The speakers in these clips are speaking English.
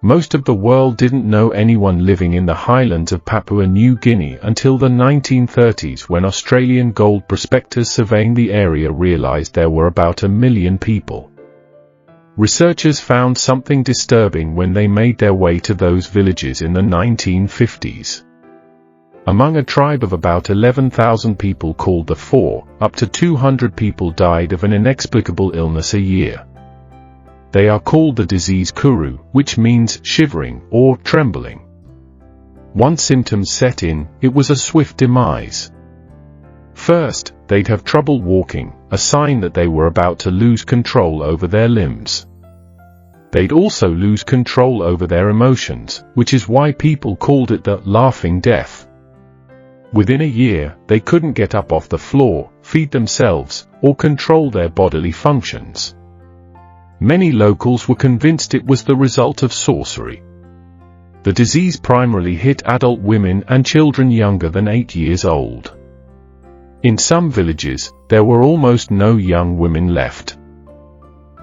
Most of the world didn't know anyone living in the highlands of Papua New Guinea until the 1930s, when Australian gold prospectors surveying the area realized there were about 1 million people. Researchers found something disturbing when they made their way to those villages in the 1950s. Among a tribe of about 11,000 people called the Four, up to 200 people died of an inexplicable illness a year. They are called the disease Kuru, which means shivering or trembling. Once symptoms set in, it was a swift demise. First, they'd have trouble walking, a sign that they were about to lose control over their limbs. They'd also lose control over their emotions, which is why people called it the laughing death. Within a year, they couldn't get up off the floor, feed themselves, or control their bodily functions. Many locals were convinced it was the result of sorcery. The disease primarily hit adult women and children younger than 8 years old. In some villages, there were almost no young women left.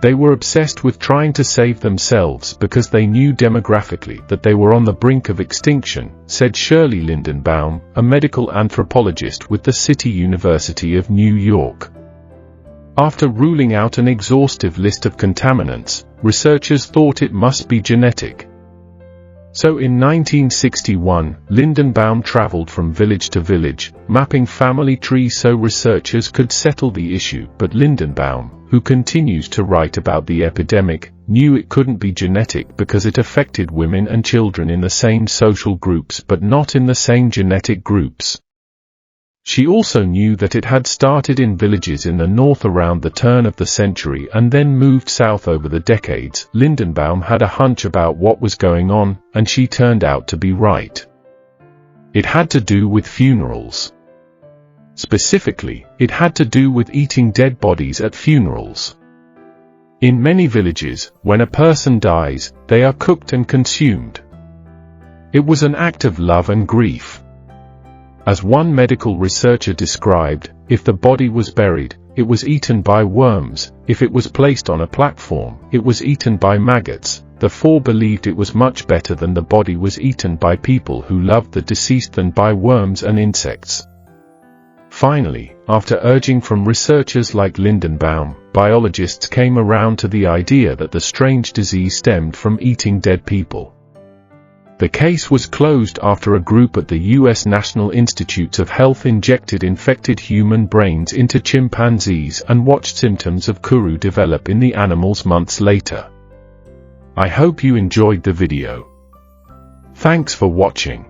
They were obsessed with trying to save themselves because they knew demographically that they were on the brink of extinction, said Shirley Lindenbaum, a medical anthropologist with the City University of New York. After ruling out an exhaustive list of contaminants, researchers thought it must be genetic. So in 1961, Lindenbaum traveled from village to village, mapping family trees so researchers could settle the issue. But Lindenbaum, who continues to write about the epidemic, knew it couldn't be genetic because it affected women and children in the same social groups but not in the same genetic groups. She also knew that it had started in villages in the north around the turn of the century and then moved south over the decades. Lindenbaum had a hunch about what was going on, and she turned out to be right. It had to do with funerals. Specifically, it had to do with eating dead bodies at funerals. In many villages, when a person dies, they are cooked and consumed. It was an act of love and grief. As one medical researcher described, if the body was buried, it was eaten by worms. If it was placed on a platform, it was eaten by maggots. The Four believed it was much better than the body was eaten by people who loved the deceased than by worms and insects. Finally, after urging from researchers like Lindenbaum, biologists came around to the idea that the strange disease stemmed from eating dead people. The case was closed after a group at the U.S. National Institutes of Health injected infected human brains into chimpanzees and watched symptoms of Kuru develop in the animals months later. I hope you enjoyed the video. Thanks for watching.